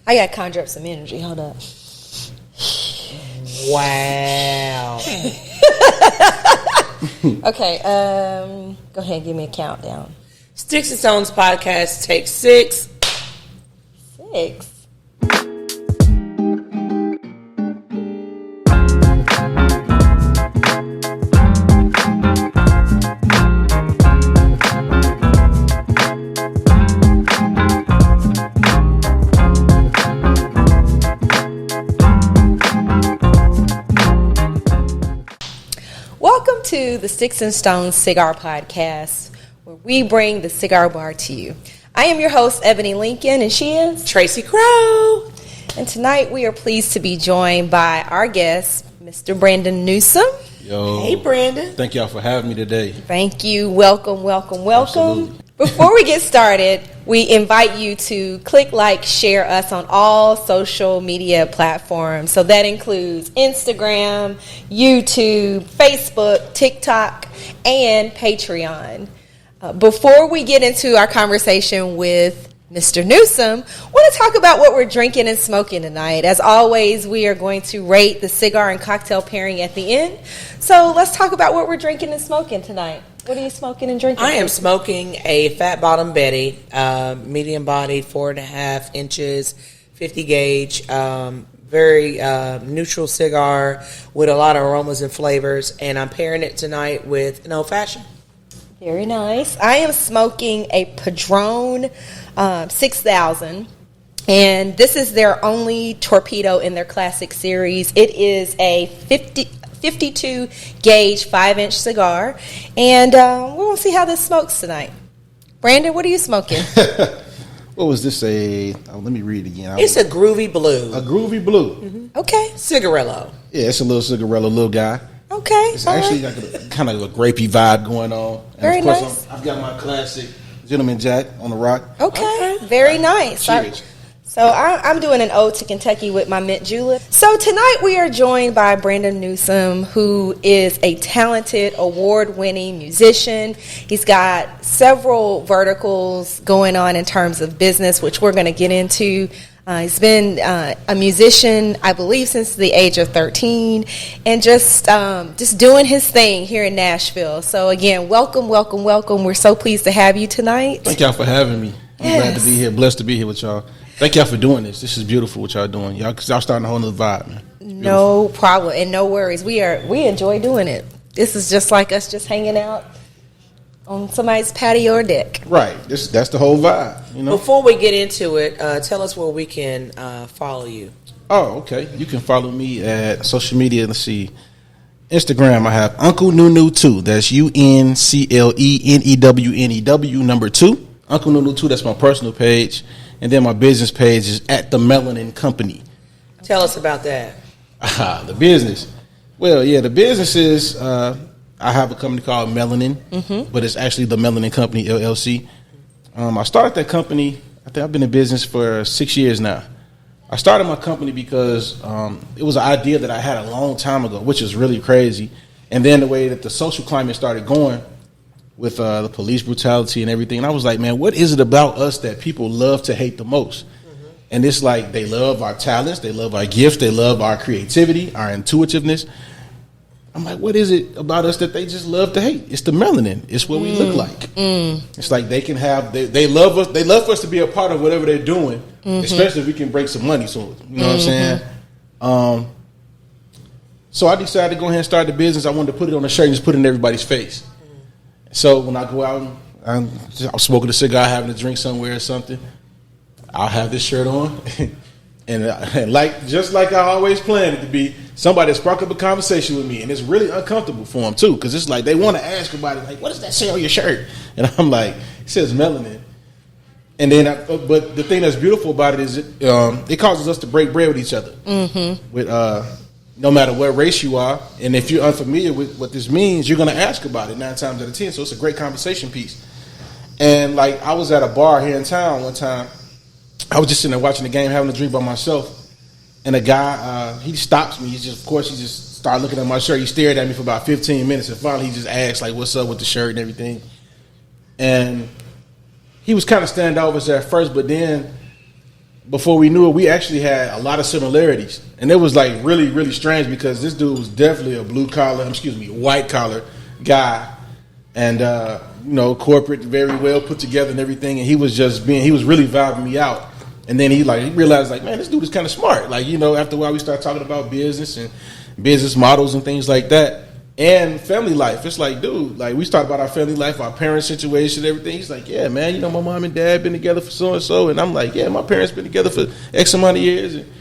I got to conjure up some energy. Hold up. Wow. Okay, go ahead and give me a countdown. Sticks and Stones podcast, take 6. 6. Welcome to the Sticks and Stones Cigar podcast, where we bring the cigar bar to you. I am your host, Ebony Lincoln, and she is Tracey Crow. And tonight we are pleased to be joined by our guest, Mr. Brandon Newsome. Yo. Hey, Brandon. Thank y'all for having me today. Thank you. Welcome, welcome, welcome. Absolutely. Before we get started, we invite you to click, like, share us on all social media platforms. So that includes Instagram, YouTube, Facebook, TikTok, and Patreon. Before we get into our conversation with Mr. Newsome, I want to talk about what we're drinking and smoking tonight. As always, we are going to rate the cigar and cocktail pairing at the end. So let's talk about what we're drinking and smoking tonight. What are you smoking and drinking? I am smoking a Fat Bottom Betty, medium bodied, 4.5 inches, 50 gauge, very neutral cigar with a lot of aromas and flavors. And I'm pairing it tonight with an old fashioned. Very nice. I am smoking a Padron 6000, and this is their only torpedo in their classic series. It is a 52 gauge 5-inch cigar, and we're going to see how this smokes tonight. Brandon, what are you smoking? What was this? Let me read it again. It's a groovy blue. A groovy blue. Mm-hmm. Okay. Cigarillo. Yeah, it's a little cigarello, little guy. Okay. It's actually like a kind of a grapey vibe going on. And Very of course, nice. I've got my classic Gentleman Jack on the rock. Okay. Very nice. Cheers. So I'm doing an ode to Kentucky with my mint julep. So tonight we are joined by Brandon Newsome, who is a talented, award-winning musician. He's got several verticals going on in terms of business, which we're going to get into. He's been a musician, I believe, since the age of 13, and just doing his thing here in Nashville. So again, welcome, welcome, welcome. We're so pleased to have you tonight. Thank y'all for having me. I'm glad to be here. Blessed to be here with y'all. Thank y'all for doing this. This is beautiful what y'all doing. Y'all starting a whole nother vibe, man. No problem and no worries. We enjoy doing it. This is just like us just hanging out on somebody's patio or deck. Right. That's the whole vibe, you know. Before we get into it, tell us where we can follow you. Oh, okay. You can follow me at social media. Let's see. Instagram, I have Uncle Nunu 2. That's UNCLENEWNEW 2. Uncle Nunu 2, that's my personal page. And then my business page is at the Melanin Company. Tell us about that. The business. Well, yeah, the business is I have a company called Melanin, but it's actually the Melanin Company, LLC. I started that company, I think I've been in business for 6 years now. I started my company because it was an idea that I had a long time ago, which is really crazy. And then the way that the social climate started going with the police brutality and everything, and I was like, man, what is it about us that people love to hate the most? And it's like they love our talents, they love our gifts, they love our creativity, our intuitiveness. I'm like, what is it about us that they just love to hate? It's the melanin. It's what we look like. It's like they can have, they love us. They love for us to be a part of whatever they're doing, especially if we can break some money. So, you know what I'm saying? So I decided to go ahead and start the business. I wanted to put it on a shirt and just put it in everybody's face. So when I go out, I'm smoking a cigar, having a drink somewhere or something, I'll have this shirt on. And like just like I always planned it to be, somebody spark up a conversation with me, and it's really uncomfortable for them too, because it's like they want to ask about it, like, what does that say on your shirt? And I'm like, it says melanin. And then, but the thing that's beautiful about it is it causes us to break bread with each other, with no matter what race you are, and if you're unfamiliar with what this means, you're going to ask about it 9 times out of 10. So it's a great conversation piece. And like I was at a bar here in town one time. I was just sitting there watching the game, having a drink by myself, and a guy, he stops me. He just started looking at my shirt. He stared at me for about 15 minutes, and finally he just asked, like, what's up with the shirt and everything. And he was kind of standoffish at first, but then before we knew it, we actually had a lot of similarities, and it was like really, really strange because this dude was definitely a white collar guy, and corporate, very well put together and everything. And he was really vibing me out. And then he realized like, man, this dude is kind of smart. Like, after a while we started talking about business and business models and things like that. And family life. It's like, dude, like we talked about our family life, our parents' situation, everything. He's like, yeah, man, my mom and dad been together for so and so, and I'm like, yeah, my parents been together for X amount of years. And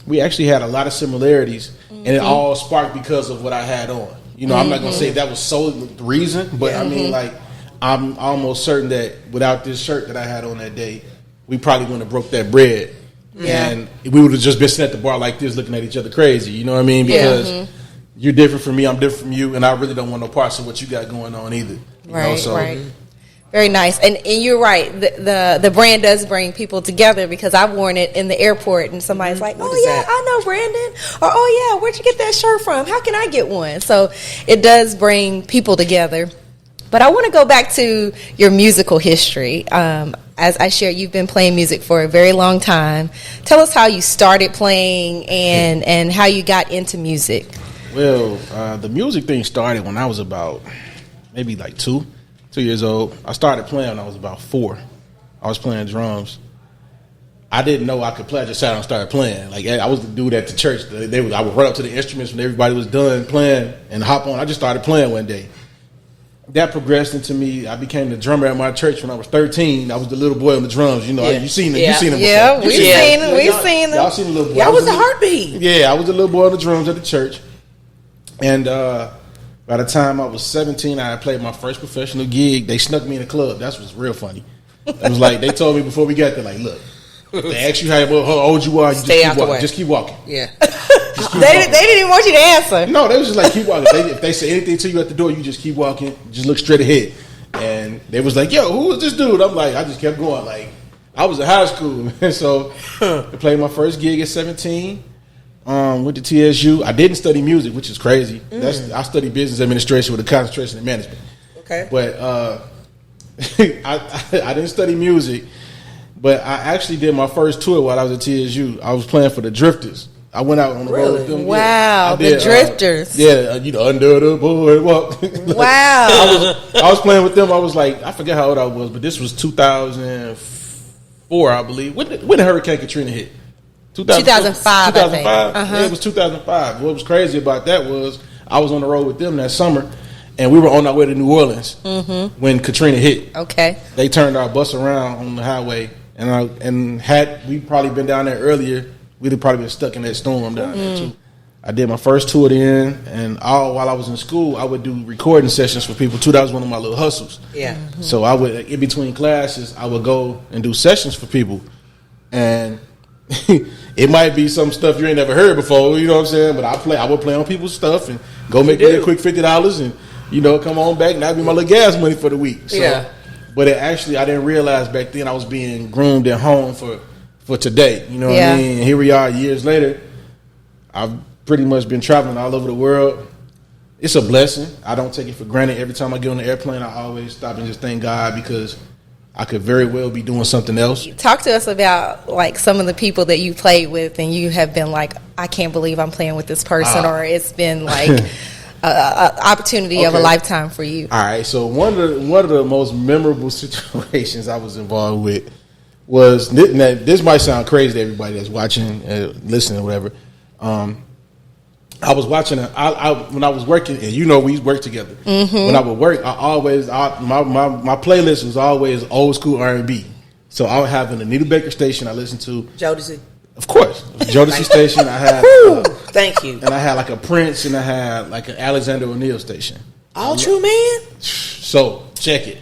we actually had a lot of similarities, and it all sparked because of what I had on. I'm not gonna say that was solely the reason, but I mean, like, I'm almost certain that without this shirt that I had on that day, we probably wouldn't have broke that bread, and we would have just been sitting at the bar like this, looking at each other crazy. You know what I mean? Because you're different from me, I'm different from you, and I really don't want no parts of what you got going on either. Right. Very nice. And you're right. The brand does bring people together, because I've worn it in the airport and somebody's like, oh, yeah, I know Brandon. Or, oh, yeah, where'd you get that shirt from? How can I get one? So it does bring people together. But I want to go back to your musical history. As I shared, you've been playing music for a very long time. Tell us how you started playing and how you got into music. Well, the music thing started when I was about maybe like 2 years old. I started playing when I was about 4. I was playing drums. I didn't know I could play. I just sat down and started playing. Like, I was the dude at the church. I would run up to the instruments when everybody was done playing and hop on. I just started playing one day. That progressed into me. I became the drummer at my church when I was 13. I was the little boy on the drums. You've seen him. You've seen him. Yeah, we've seen him. Y'all seen the little boy. Y'all was the heartbeat. Yeah, I was the little boy on the drums at the church. And by the time I was 17, I had played my first professional gig. They snuck me in a club. That was real funny. It was like, they told me before we got there, like, look, they ask you how old you are, just keep walking. Yeah. They didn't even want you to answer. No, they was just like, keep walking. If they say anything to you at the door, you just keep walking. Just look straight ahead. And they was like, yo, who is this dude? I'm like, I just kept going. Like, I was in high school. And so I played my first gig at 17. Went to TSU. I didn't study music, which is crazy. I studied business administration with a concentration in management. Okay. But I didn't study music, but I actually did my first tour while I was at TSU. I was playing for the Drifters. I went out on the road with them. Wow, the Drifters. Under the boardwalk. Wow. I was playing with them. I was like, I forget how old I was, but this was 2004, I believe. When the Hurricane Katrina hit? 2005. 2005. Yeah, it was 2005. What was crazy about that was I was on the road with them that summer, and we were on our way to New Orleans when Katrina hit. Okay. They turned our bus around on the highway, and had we probably been down there earlier, we'd have probably been stuck in that storm down there too. I did my first tour then, and while I was in school, I would do recording sessions for people too. That was one of my little hustles. Yeah. So I would, in between classes, I would go and do sessions for people, and it might be some stuff you ain't never heard before, you know what I'm saying? But I would play on people's stuff and go make me a quick $50 and come on back, and that'd be my little gas money for the week. So, but I didn't realize back then I was being groomed at home for today. You know what I mean? And here we are years later. I've pretty much been traveling all over the world. It's a blessing. I don't take it for granted. Every time I get on the airplane, I always stop and just thank God, because I could very well be doing something else. Talk to us about like some of the people that you played with and you have been like, I can't believe I'm playing with this person, or it's been like an opportunity of a lifetime for you. All right, so one of the most memorable situations I was involved with was, this might sound crazy to everybody that's watching, listening, or whatever. I was watching when I was working, and we worked together. When I would work, my playlist was always old school R&B. So I would have an Anita Baker station I listened to. Jodeci. Of course. Jodeci station. I had thank you. And I had like a Prince, and I had like an Alexander ONeil station. All true, man. So check it.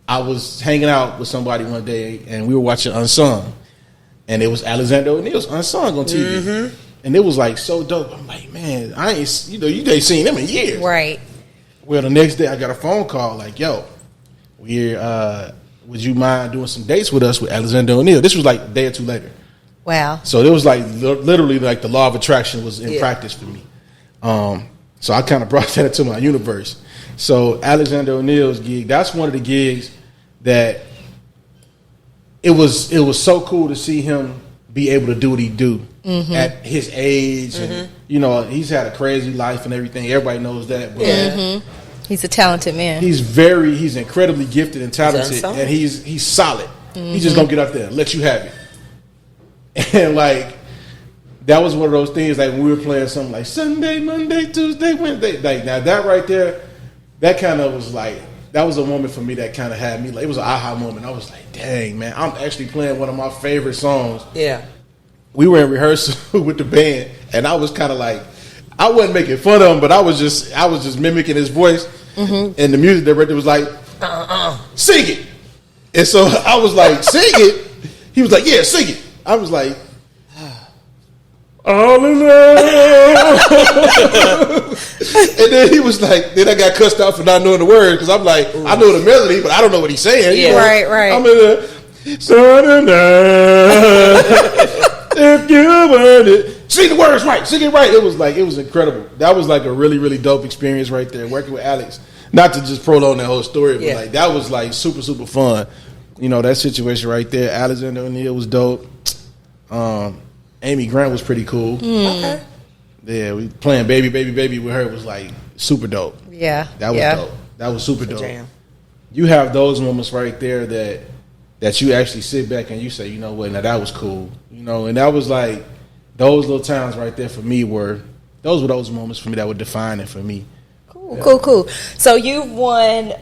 I was hanging out with somebody one day, and we were watching Unsung, and it was Alexander ONeil's Unsung on TV. And it was like so dope. I'm like, man, I ain't, you ain't seen him in years. Right. Well, the next day I got a phone call like, yo, would you mind doing some dates with us with Alexander ONeil? This was like a day or two later. Wow. So it was like literally like the law of attraction was in practice for me. So I kind of brought that into my universe. So Alexander ONeil's gig, that's one of the gigs that it was so cool to see him be able to do what he do at his age, and you know, he's had a crazy life and everything. Everybody knows that, but he's a talented man. He's incredibly gifted and talented, and he's solid. He's just gonna get up there and let you have it. And like that was one of those things, like when we were playing something like Sunday, Monday, Tuesday, Wednesday, like now that right there, that kind of was like, that was a moment for me that kind of had me like, it was an aha moment. I was like, dang man, I'm actually playing one of my favorite songs. Yeah. We were in rehearsal with the band, and I was kind of like, I wasn't making fun of him, but I was just mimicking his voice, and the music director was like, sing it. And so I was like, sing it. He was like, yeah, sing it. I was like, all in love. And then he was like, then I got cussed out for not knowing the words, because I'm like, I know the melody, but I don't know what he's saying. Yeah. Right. I'm in the sun if you want it. Sing the words right. Sing it right. It was incredible. That was like a really, really dope experience right there, working with Alex. Not to just prolong that whole story, but like that was like super, super fun. You know, that situation right there. Alexander ONeil was dope. Amy Grant was pretty cool. Okay. Yeah, we playing Baby, Baby, Baby with her was like super dope. Yeah. That was dope. That was super dope. Jam. You have those moments right there that you actually sit back and you say, you know what, now that was cool. You know, and that was like, those little times right there for me were those moments for me that were defining for me. Cool. So you've won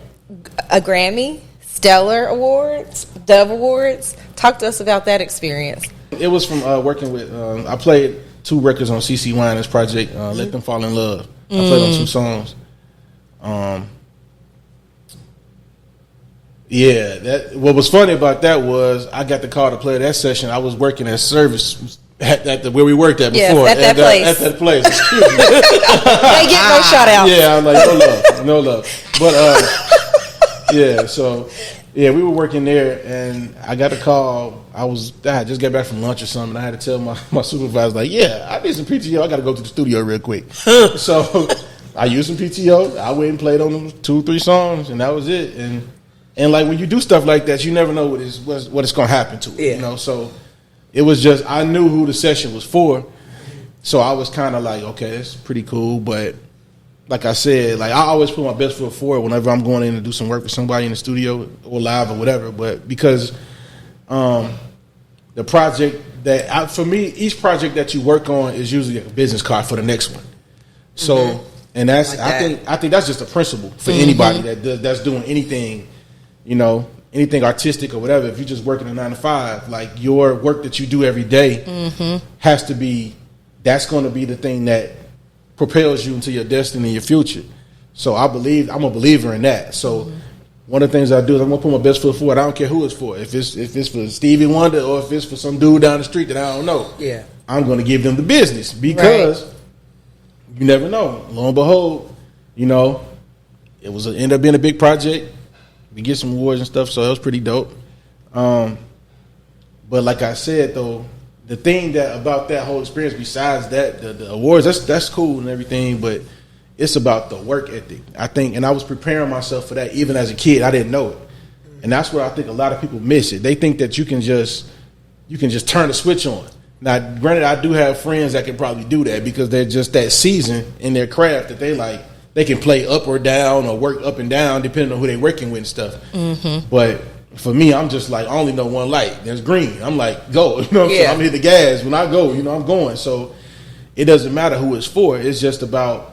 a Grammy, Stellar Awards, Dove Awards. Talk to us about that experience. It was from working with, I played 2 records on CC Winans' project, Let Them Fall in Love. I played on 2 songs. What was funny about that was I got the call to play that session. I was working at service at where we worked at before. At that place. At that place. Excuse me. They get no shout out. Yeah, I'm like, no love. But so we were working there, and I got a call. I had just got back from lunch or something. I had to tell my supervisor, like, I need some PTO. I got to go to the studio real quick. So I used some PTO. I went and played on them 2-3 songs, and that was it. And like when you do stuff like that, you never know what it's going to happen to it. Yeah. You know, so it was just, I knew who the session was for, so I was kind of like, okay, it's pretty cool. But like I said, like I always put my best foot forward whenever I'm going in to do some work with somebody in the studio or live or whatever. But because the project for me, each project that you work on is usually a business card for the next one. So, and that's like I think that's just a principle for anybody that's doing anything. You know, anything artistic or whatever. If you're just working a 9 to 5, like your work that you do every day has to be, that's going to be the thing that propels you into your destiny, your future. So I'm a believer in that. So one of the things I do is I'm going to put my best foot forward. I don't care who it's for. If it's for Stevie Wonder or if it's for some dude down the street that I don't know. Yeah. I'm going to give them the business because you never know. Lo and behold, you know, ended up being a big project. We get some awards and stuff, so it was pretty dope. But like I said, though, the thing about that whole experience, besides that, the awards, that's cool and everything, but it's about the work ethic, I think. And I was preparing myself for that even as a kid. I didn't know it. And that's where I think a lot of people miss it. They think that you can just turn the switch on. Now, granted, I do have friends that can probably do that because they're just that seasoned in their craft that they can play up or down or work up and down depending on who they're working with and stuff. But for me, I'm just like, I only know one light. There's green. I'm like, go. You know what I'm saying? I'm hit the gas. When I go, you know, I'm going. So it doesn't matter who it's for. It's just about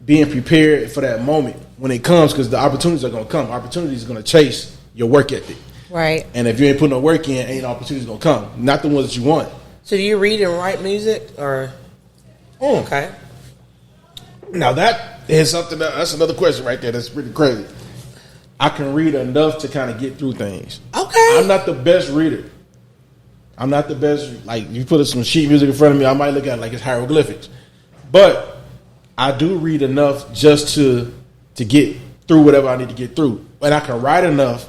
being prepared for that moment when it comes, because the opportunities are going to come. Opportunities are going to chase your work ethic. Right. And if you ain't putting no work in, ain't opportunities going to come. Not the ones that you want. So do you read and write music or? Okay. Now that is something that's another question right there. That's pretty crazy. I can read enough to kind of get through things. Okay. I'm not the best reader. I'm not the best. Like, you put some sheet music in front of me, I might look at it like it's hieroglyphics. But I do read enough just to get through whatever I need to get through. And I can write enough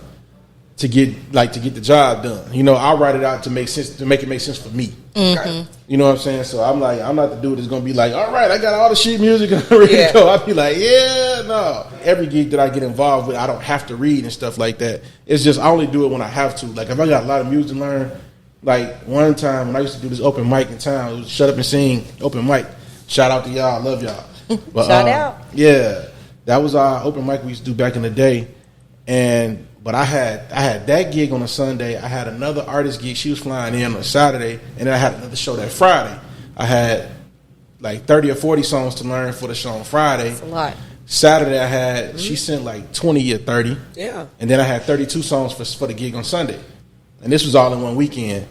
to get the job done. You know, I'll write it out to make sense, to make it make sense for me. Okay. You know what I'm saying? So I'm like, I'm not the dude that's gonna be like, all right, I got all the sheet music and I'm ready to go. I'll be like, no. Every gig that I get involved with, I don't have to read and stuff like that. It's just I only do it when I have to. Like if I got a lot of music to learn, Like one time when I used to do this open mic in town, it was Shut Up and Sing open mic. Shout out to y'all, love y'all. But, Shout out. Yeah, that was our open mic we used to do back in the day. But I had that gig on a Sunday. I had another artist gig. She was flying in on a Saturday, and then I had another show that Friday. I had like 30 or 40 songs to learn for the show on Friday. That's a lot. Saturday I had she sent like 20 or 30. Yeah. And then I had 32 songs for the gig on Sunday. And this was all in one weekend.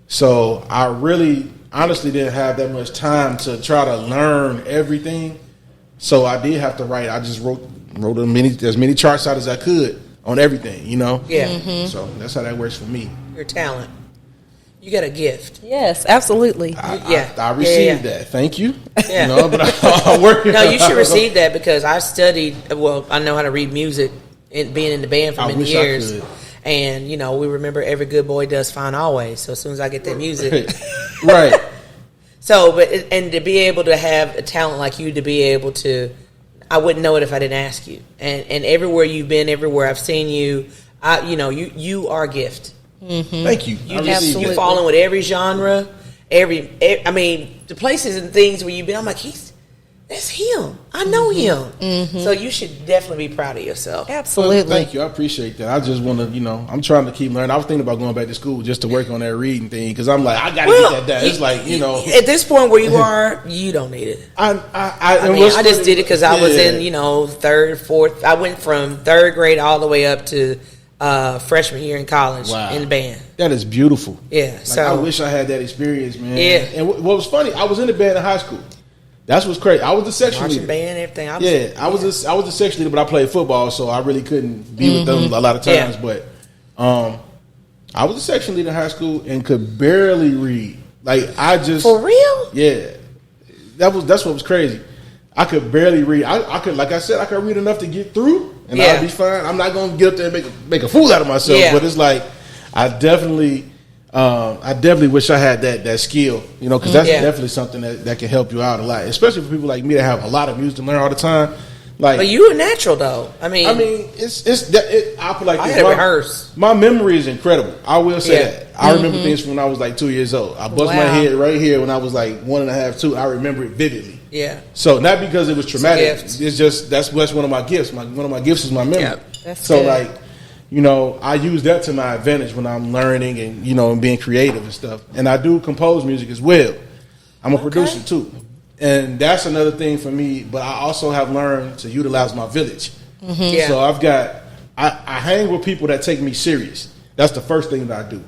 So I really honestly didn't have that much time to try to learn everything. So I did have to write. I just wrote as many charts out as I could on everything, you know? Yeah. Mm-hmm. So that's how that works for me. Your talent. You got a gift. Yes, absolutely. I received that. Thank you. Yeah. You know, but I'm working. No, you should receive that because I studied, I know how to read music and being in the band for many years. I could. And, we remember every good boy does fine always. So as soon as I get that music. Right. So, and to be able to have a talent like you, to be able to, I wouldn't know it if I didn't ask you. And everywhere you've been, everywhere I've seen you, you are a gift. Mm-hmm. Thank you. You fall in with every genre, the places and things where you've been. I'm like, that's him. I know him. Mm-hmm. So you should definitely be proud of yourself. Absolutely. Well, thank you. I appreciate that. I just want to, I'm trying to keep learning. I was thinking about going back to school just to work on that reading thing because I'm like, I got to get that down. It's like, At this point where you are, you don't need it. I just did it because I was in, third, fourth. I went from third grade all the way up to freshman year in college in the band. That is beautiful. Yeah. I wish I had that experience, man. Yeah. And what was funny, I was in the band in high school. That's what's crazy. I was the section Marching leader. band, everything. I was the section leader, but I played football, so I really couldn't be with them a lot of times. Yeah. But I was the section leader in high school and could barely read. For real? Yeah. That's what was crazy. I could barely read. I could, like I said, I could read enough to get through, and I'd be fine. I'm not going to get up there and make a fool out of myself. Yeah. But it's like I definitely wish I had that skill, because that's definitely something that can help you out a lot, especially for people like me that have a lot of music to learn all the time. But you're a natural, though. I mean, I put like I had to rehearse. My memory is incredible. I will say that. I remember things from when I was like 2 years old. I bust my head right here when I was like 1.5, 2. I remember it vividly. Yeah. So not because it was traumatic. It's just that's one of my gifts. One of my gifts is my memory. Yep. That's so good. I use that to my advantage when I'm learning and and being creative and stuff. And I do compose music as well. I'm a producer too, and that's another thing for me. But I also have learned to utilize my village. Mm-hmm. Yeah. So I hang with people that take me serious. That's the first thing that I do.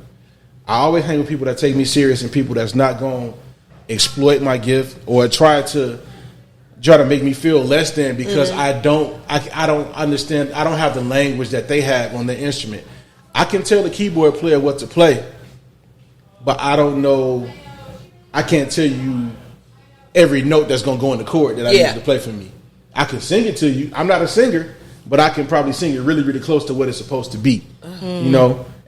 I always hang with people that take me serious and people that's not going to exploit my gift or try to make me feel less than because I don't understand. I don't have the language that they have on their instrument. I can tell the keyboard player what to play, but I don't know. I can't tell you every note that's going to go in the chord that I need to play for me. I can sing it to you. I'm not a singer, but I can probably sing it really, really close to what it's supposed to be.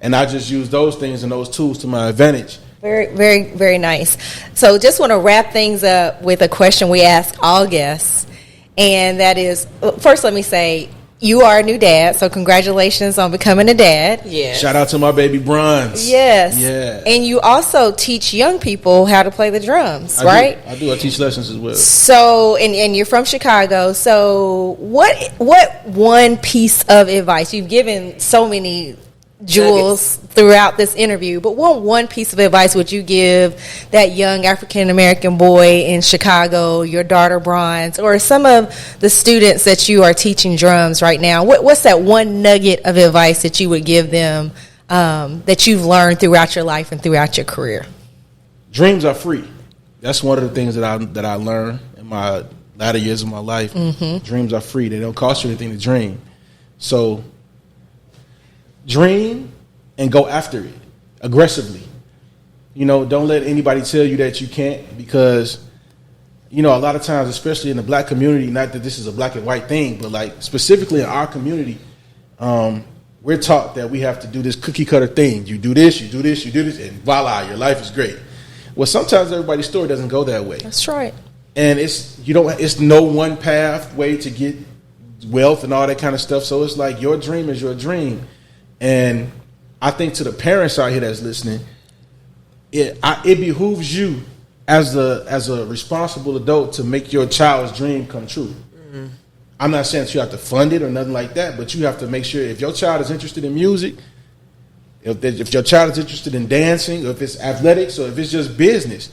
And I just use those things and those tools to my advantage. Very, very, very nice. So just want to wrap things up with a question we ask all guests. And that is, first let me say, you are a new dad, so congratulations on becoming a dad. Yes. Shout out to my baby Bronze. Yes. Yeah. And you also teach young people how to play the drums, right? I do. I teach lessons as well. So, and you're from Chicago. So what one piece of advice, you've given so many jewels throughout this interview, but one piece of advice would you give that young African American boy in Chicago, your daughter Bronze, or some of the students that you are teaching drums right now? What's that one nugget of advice that you would give them that you've learned throughout your life and throughout your career? Dreams are free. That's one of the things that I learned in my latter years of my life. Mm-hmm. Dreams are free. They don't cost you anything to dream. So dream and go after it aggressively. Don't let anybody tell you that you can't, because a lot of times, especially in the black community, not that this is a black and white thing, but like specifically in our community, we're taught that we have to do this cookie cutter thing. You do this, you do this, you do this, and voila, your life is great. Well, sometimes everybody's story doesn't go that way. That's right. And it's no one pathway to get wealth and all that kind of stuff. So it's like your dream is your dream. And I think to the parents out here that's listening, it behooves you as a responsible adult to make your child's dream come true. Mm-hmm. I'm not saying that you have to fund it or nothing like that, but you have to make sure if your child is interested in music, if your child is interested in dancing, or if it's athletics, or if it's just business,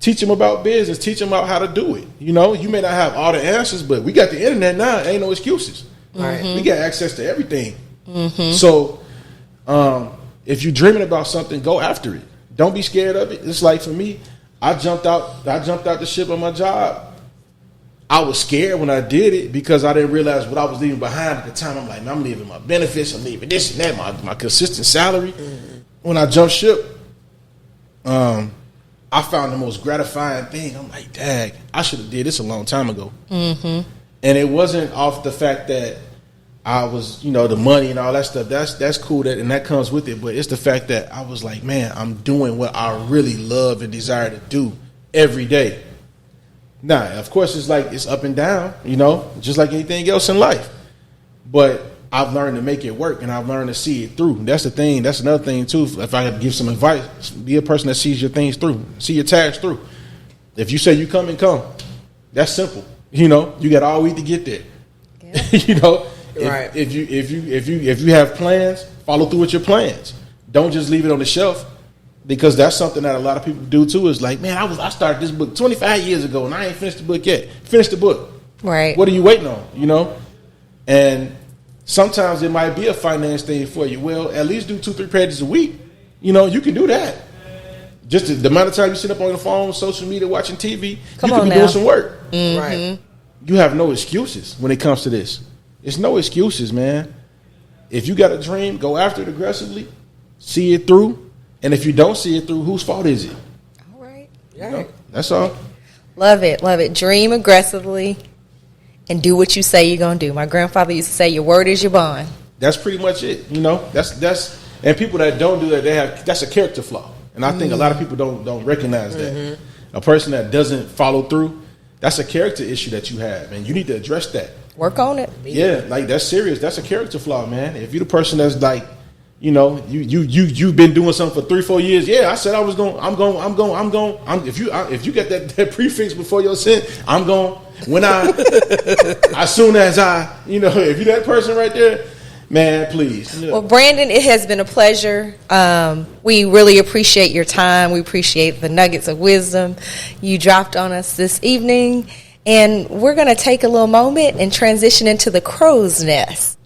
teach them about business. Teach them about how to do it. You know, you may not have all the answers, but we got the internet now. Ain't no excuses. Mm-hmm. We got access to everything. Mm-hmm. So, if you're dreaming about something, go after it. Don't be scared of it. It's like for me, I jumped out the ship on my job. I was scared when I did it because I didn't realize what I was leaving behind at the time. I'm like, man, I'm leaving my benefits, I'm leaving this and that, my consistent salary. Mm-hmm. When I jumped ship, I found the most gratifying thing. I'm like, dang, I should have did this a long time ago. Mm-hmm. And it wasn't off the fact that I was, the money and all that stuff. That's cool, and that comes with it. But it's the fact that I was like, man, I'm doing what I really love and desire to do every day. Now, of course, it's up and down, just like anything else in life. But I've learned to make it work, and I've learned to see it through. That's the thing. That's another thing, too. If I had to give some advice, be a person that sees your things through. See your tags through. If you say you come. That's simple. You got all week to get there. Yeah. Right. If you have plans, follow through with your plans. Don't just leave it on the shelf. Because that's something that a lot of people do too. Is like, man, I started this book 25 years ago and I ain't finished the book yet. Finish the book. Right. What are you waiting on? And sometimes it might be a finance thing for you. Well, at least do 2-3 pages a week. You can do that. Just the amount of time you sit up on the phone, social media, watching TV, you could be doing some work. Mm-hmm. Right. You have no excuses when it comes to this. It's no excuses, man. If you got a dream, go after it aggressively. See it through. And if you don't see it through, whose fault is it? All right. That's all. Love it. Dream aggressively and do what you say you're going to do. My grandfather used to say, your word is your bond. That's pretty much it. That's and people that don't do that, that's a character flaw. And I think a lot of people don't recognize that. Mm-hmm. A person that doesn't follow through, that's a character issue that you have, and you need to address that. Work on it. Yeah, that's serious. That's a character flaw, man. If you're the person that's like, you've been doing something for 3-4 years. Yeah, I said I was going. I'm going. If you get that prefix before your sin, I'm going. When as soon as if you're that person right there, man, please. Well, Brandon, it has been a pleasure. We really appreciate your time. We appreciate the nuggets of wisdom you dropped on us this evening, and we're going to take a little moment and transition into the crow's nest.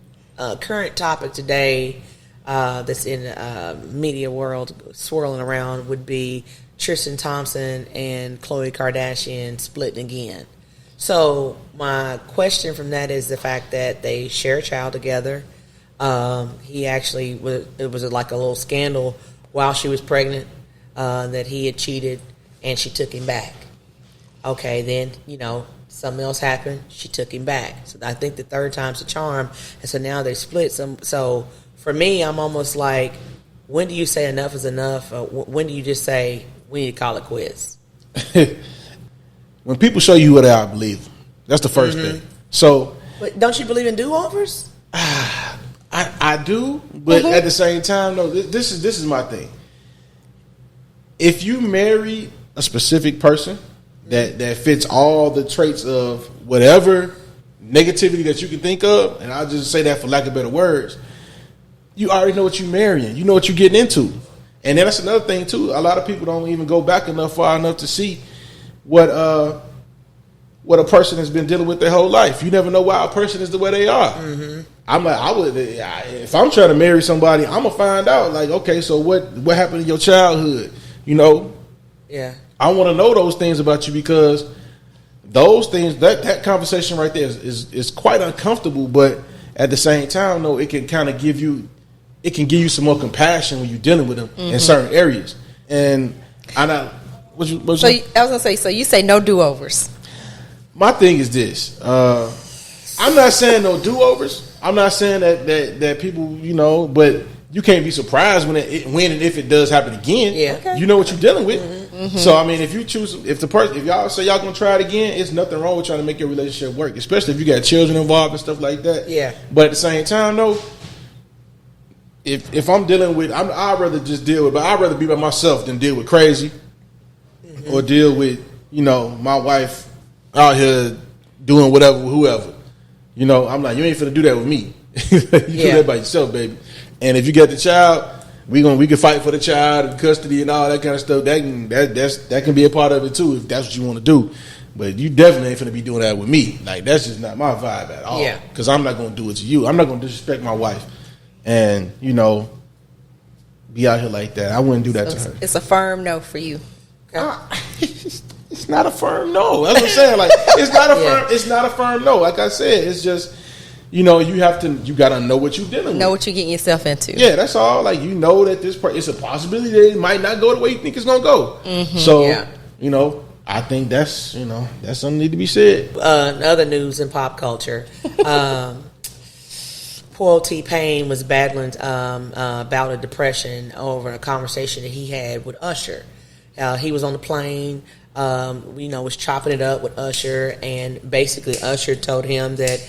Current topic today. That's in media world swirling around would be Tristan Thompson and Khloe Kardashian splitting again. So my question from that is the fact that they share a child together. He actually it was like a little scandal while she was pregnant that he had cheated and she took him back. Okay, then something else happened. She took him back. So I think the third time's a charm, and so now they split. So. For me, I'm almost like, when do you say enough is enough? When do you just say, we need to call it quits? When people show you what they are, believe them. That's the first thing. So, but don't you believe in do-overs? I do, but at the same time, no. This is my thing. If you marry a specific person that fits all the traits of whatever negativity that you can think of, and I'll just say that for lack of better words, you already know what you're marrying. You know what you're getting into. And then that's another thing, too. A lot of people don't even go back far enough to see what a person has been dealing with their whole life. You never know why a person is the way they are. Mm-hmm. If I'm trying to marry somebody, I'm going to find out, like, okay, so what happened in your childhood? Yeah. I want to know those things about you because those things, that conversation right there is quite uncomfortable, but at the same time, no, it can kind of give you some more compassion when you're dealing with them in certain areas. And I was gonna say, so you say no do-overs. My thing is this: I'm not saying no do-overs. I'm not saying that people, but you can't be surprised when and if it does happen again. Yeah, okay. You know what you're dealing with. Mm-hmm. So I mean, if y'all say y'all gonna try it again, it's nothing wrong with trying to make your relationship work, especially if you got children involved and stuff like that. Yeah. But at the same time, though, if I'm dealing with, I'd rather just deal with, but I'd rather be by myself than deal with crazy, or deal with, my wife out here doing whatever, whoever. I'm like, you ain't finna do that with me. You do that by yourself, baby. And if you get the child, we can fight for the child and custody and all that kind of stuff. That can be a part of it too, if that's what you want to do. But you definitely ain't finna be doing that with me. Like, that's just not my vibe at all. Yeah. Because I'm not gonna do it to you. I'm not gonna disrespect my wife, and be out here like that. I wouldn't do that to her. It's a firm no for you. It's not a firm no. That's what I'm saying. Like, it's not a firm. It's not a firm no. Like I said, it's just you gotta know what you're dealing with. Know what you're getting yourself into. Yeah, that's all. Like, that it's a possibility that it might not go the way you think it's gonna go. Mm-hmm. So I think that's something need to be said. Other news in pop culture. Poor TPain was battling bout of depression over a conversation that he had with Usher. He was on the plane, was chopping it up with Usher, and basically Usher told him that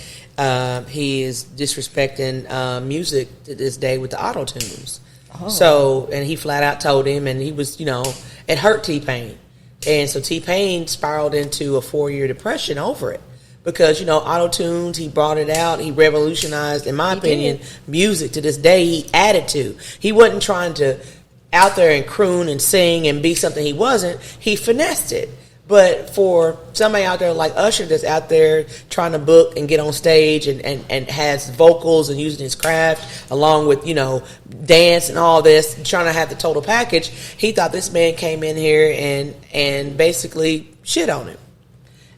he is disrespecting music to this day with the auto-tunes. Oh. So, and he flat out told him, and he was, it hurt TPain. And so TPain spiraled into a 4-year depression over it. Because, auto-tunes, he brought it out. He revolutionized, in my opinion, music to this day. He added to. He wasn't trying to out there and croon and sing and be something he wasn't. He finessed it. But for somebody out there like Usher that's out there trying to book and get on stage and has vocals and using his craft along with, dance and all this, trying to have the total package, he thought this man came in here and basically shit on him.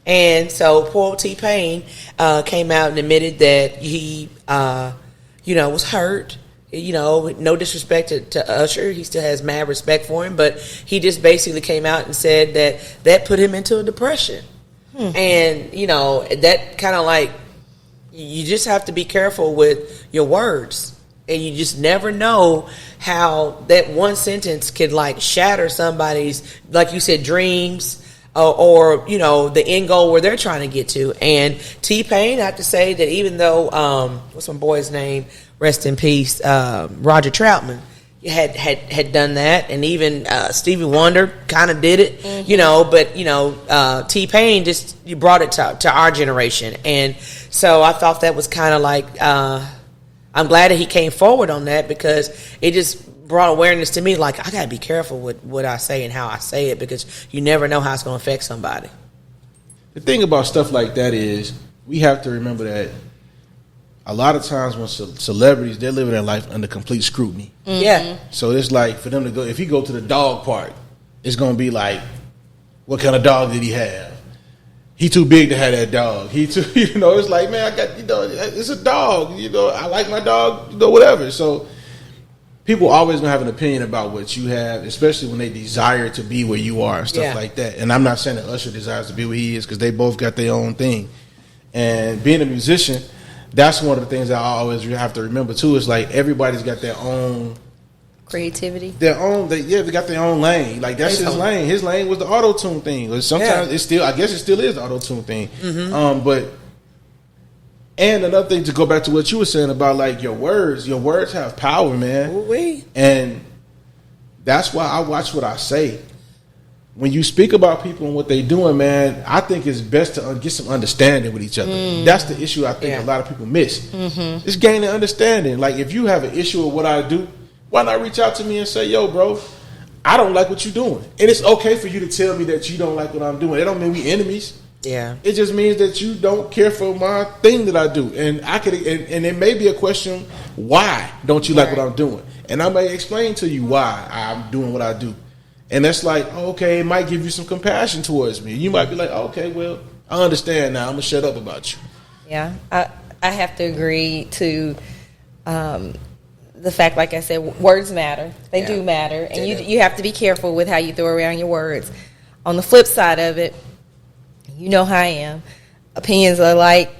And so poor TPain came out and admitted that he, was hurt. No disrespect to Usher. He still has mad respect for him. But he just basically came out and said that put him into a depression. And, that kind of like, you just have to be careful with your words. And you just never know how that one sentence could like shatter somebody's, like you said, dreams. Or the end goal where they're trying to get to. And TPain, I have to say that even though what's my boy's name, rest in peace, Roger Troutman had done that, and even Stevie Wonder kind of did it, but TPain just brought it to our generation. And so I thought that was kind of like I'm glad that he came forward on that, because it just brought awareness to me, like, I gotta be careful with what I say and how I say it, because you never know how it's gonna affect somebody. The thing about stuff like that is we have to remember that a lot of times when celebrities, they're living their life under complete scrutiny. Mm-hmm. Yeah. So it's like for them to go, if he go to the dog park, it's gonna be like, what kind of dog did he have? He too big to have that dog. He too, it's like, man, I got, it's a dog. I like my dog, whatever. So people always gonna have an opinion about what you have, especially when they desire to be where you are and stuff like that. And I'm not saying that Usher desires to be where he is, because they both got their own thing. And being a musician, that's one of the things that I always have to remember too. Is like everybody's got their own creativity, they got their own lane. Like that's his lane. His lane was the auto tune thing. Or sometimes it's still, I guess it still is the auto tune thing. Mm-hmm. But. And another thing, to go back to what you were saying about like your words have power, man. Ooh-wee. And that's why I watch what I say. When you speak about people and what they doing, man, I think it's best to get some understanding with each other. That's the issue I think a lot of people miss. Mm-hmm. It's gaining understanding. Like, if you have an issue with what I do, why not reach out to me and say, yo, bro, I don't like what you're doing. And it's okay for you to tell me that you don't like what I'm doing. It don't mean we enemies. Yeah, it just means that you don't care for my thing that I do, and I could, and it may be a question: why don't you like what I'm doing? And I may explain to you why I'm doing what I do, and that's like, okay, it might give you some compassion towards me. You might be like, okay, well, I understand now. I'm gonna shut up about you. Yeah, I have to agree to the fact, like I said, words matter. They do matter, and you have to be careful with how you throw around your words. On the flip side of it, you know how I am. Opinions are like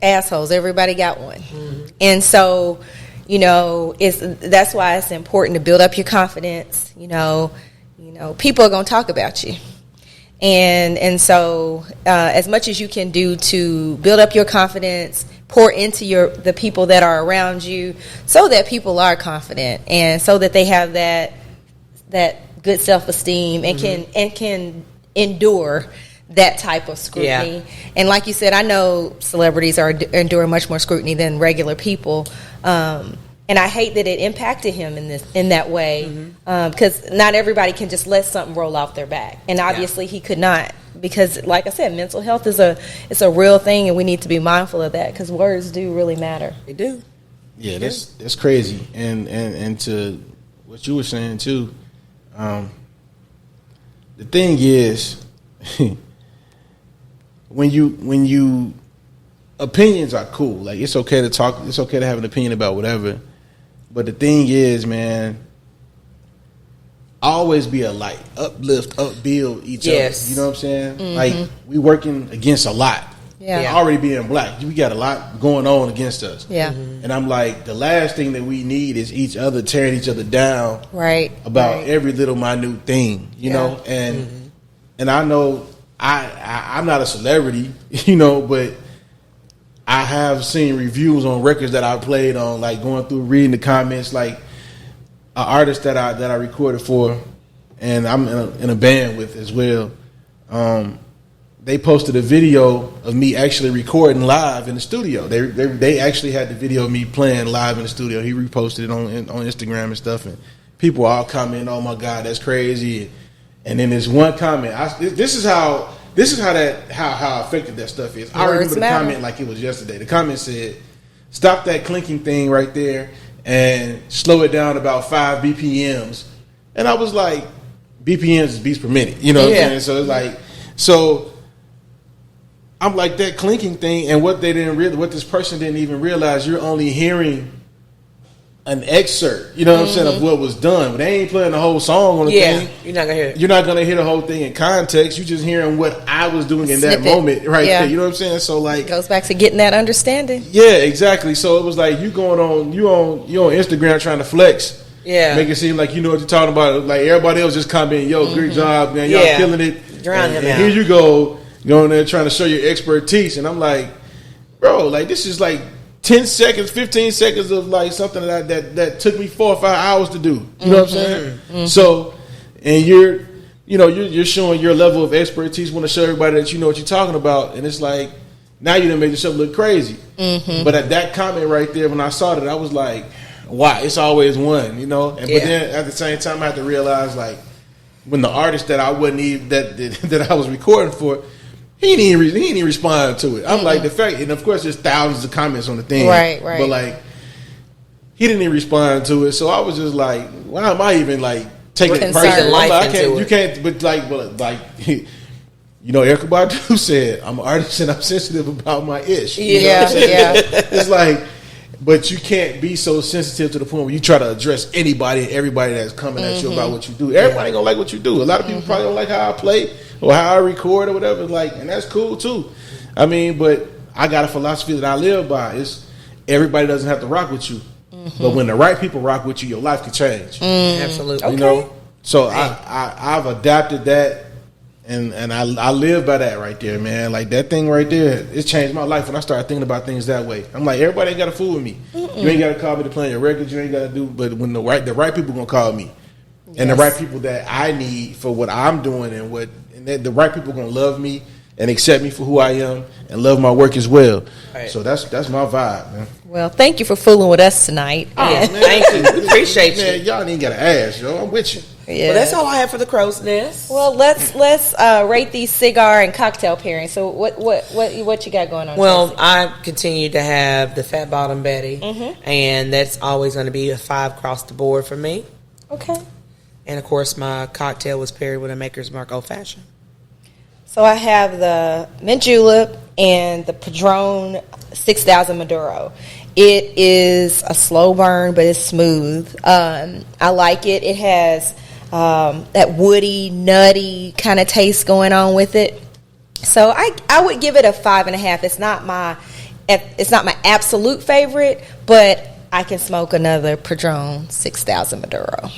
assholes. Everybody got one. Mm-hmm. And so, that's why it's important to build up your confidence. People are going to talk about you. And so as much as you can do to build up your confidence, pour into the people that are around you, so that people are confident and so that they have that good self-esteem and can endure that type of scrutiny. And like you said, I know celebrities are enduring much more scrutiny than regular people. And I hate that it impacted him in that way, because not everybody can just let something roll off their back, and obviously he could not, because, like I said, mental health is a real thing, and we need to be mindful of that because words do really matter. They do. Yeah, that's crazy, and to what you were saying too. The thing is, when you opinions are cool. Like, it's okay to talk. It's okay to have an opinion about whatever. But the thing is, man, always be a light, uplift, upbuild each other. You know what I'm saying? Like, we working against a lot. Yeah. Already being black, we got a lot going on against us. Yeah. And I'm like, the last thing that we need is each other tearing each other down. Right. About every little minute thing, you know. And I know I'm not a celebrity, you know, but I have seen reviews on records that I played on, like going through reading the comments, like an artist that I recorded for, and I'm in a band with as well. They posted a video of me actually recording live in the studio. They actually had the video of me playing live in the studio. He reposted it on Instagram and stuff, and people all commenting, "Oh my God, that's crazy!" And then there's one comment. This is how effective that stuff is. I remember the comment like it was yesterday. The comment said, "Stop that clinking thing right there and slow it down about 5 BPMs." And I was like, BPMs is beats per minute, you know what I'm saying? So it's like, I'm like, that clinking thing, and what this person didn't even realize, you're only hearing an excerpt, you know what I'm saying, of what was done. But they ain't playing the whole song on the thing. You're not gonna hear it. You're not gonna hear the whole thing in context. You're just hearing what I was doing in that moment there. You know what I'm saying? So like, it goes back to getting that understanding. Yeah, exactly. So it was like you on Instagram trying to flex. Yeah. Make it seem like you know what you're talking about. Like everybody else just commenting, "Yo, great job, man. Y'all killing it." Drown him out. Here you go, going there trying to show your expertise. And I'm like, bro, like this is like 10 seconds, 15 seconds of like something that took me 4 or 5 hours to do. You know what I'm saying? So, and you're showing your level of expertise, want to show everybody that you know what you're talking about, and it's like, now you done made yourself look crazy. But at that comment right there, when I saw that, I was like, why? It's always one, you know? But then at the same time, I had to realize, like, when the artist that I wasn't even, that I was recording for, he didn't even respond to it. I'm like, the fact, and of course there's thousands of comments on the thing. Right. But like, he didn't even respond to it. So I was just like, why am I even like taking it personal? Like, you can't, but you know, Erykah Badu said, "I'm an artist and I'm sensitive about my ish." You know what I'm saying? It's like, but you can't be so sensitive to the point where you try to address anybody and everybody that's coming at you about what you do. Everybody gonna like what you do. A lot of people probably don't like how I play or how I record or whatever. Like, and that's cool too. I mean, but I got a philosophy that I live by. It's everybody doesn't have to rock with you, but when the right people rock with you, your life can change. Absolutely. You know. So I've adapted that. And I live by that right there, man. Like, that thing right there, it changed my life when I started thinking about things that way. I'm like, everybody ain't got to fool with me. You ain't got to call me to play your records. You ain't got to do. But when the right people gonna call me, and the right people that I need for what I'm doing, and the right people gonna love me and accept me for who I am and love my work as well. Right. So that's my vibe, man. Well, thank you for fooling with us tonight. Oh, man, thank you. Appreciate man, y'all ain't got to ask, yo. I'm with you. Yeah. Well, that's all I have for the crow's nest. Well, let's rate these cigar and cocktail pairings. So what you got going on? Well, Tracey? I continue to have the Fat Bottom Betty, and that's always going to be a 5 across the board for me. Okay. And of course, my cocktail was paired with a Maker's Mark Old Fashioned. So I have the mint julep and the Padron 6000 Maduro. It is a slow burn, but it's smooth. I like it. It has that woody, nutty kind of taste going on with it. So I would give it a 5.5. It's not my absolute favorite, but I can smoke another Padron 6000 Maduro.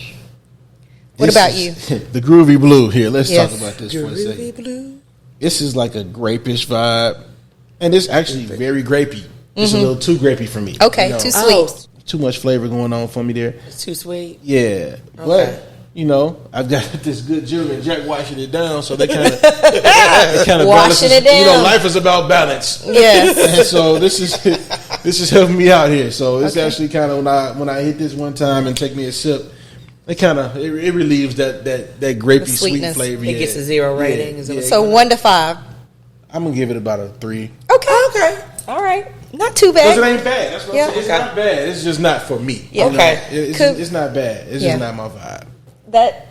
What about you? The Groovy Blue. Here, let's talk about this for a Groovy second. Blue. This is like a grapish vibe, and it's actually very grapey. It's a little too grapey for me. Okay, too sweet. Oh, Too much flavor going on for me there. it's too sweet. Yeah, Okay. but I've got this good Jill and Jack washing it down, so they kind of Washing it down. Life is about balance. Yes. And so this is helping me out here. So it's actually kind of when I hit this one time and take me a sip, it relieves that grapey sweet sweetness. flavor. It gets a 0 rating. Is it So 1 to 5. I'm gonna give it about a 3. Okay. All right. Not too Because bad. it ain't bad. That's what I'm saying. It's not bad. It's just not for me. Yeah. Okay. It's not bad. It's just not my vibe. That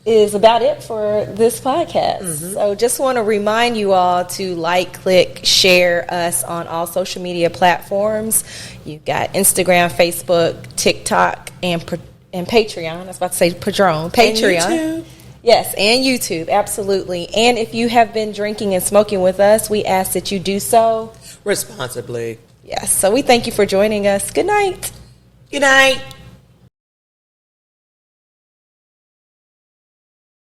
is about it for this podcast. So just want to remind you all to like, click, share us on all social media platforms. You've got Instagram, Facebook, TikTok, and Patreon. I was about to say Padron. Patreon. And YouTube. Yes, and YouTube, absolutely. And if you have been drinking and smoking with us, we ask that you do so Responsibly. Yes, so we thank you for joining us. Good night. Good night.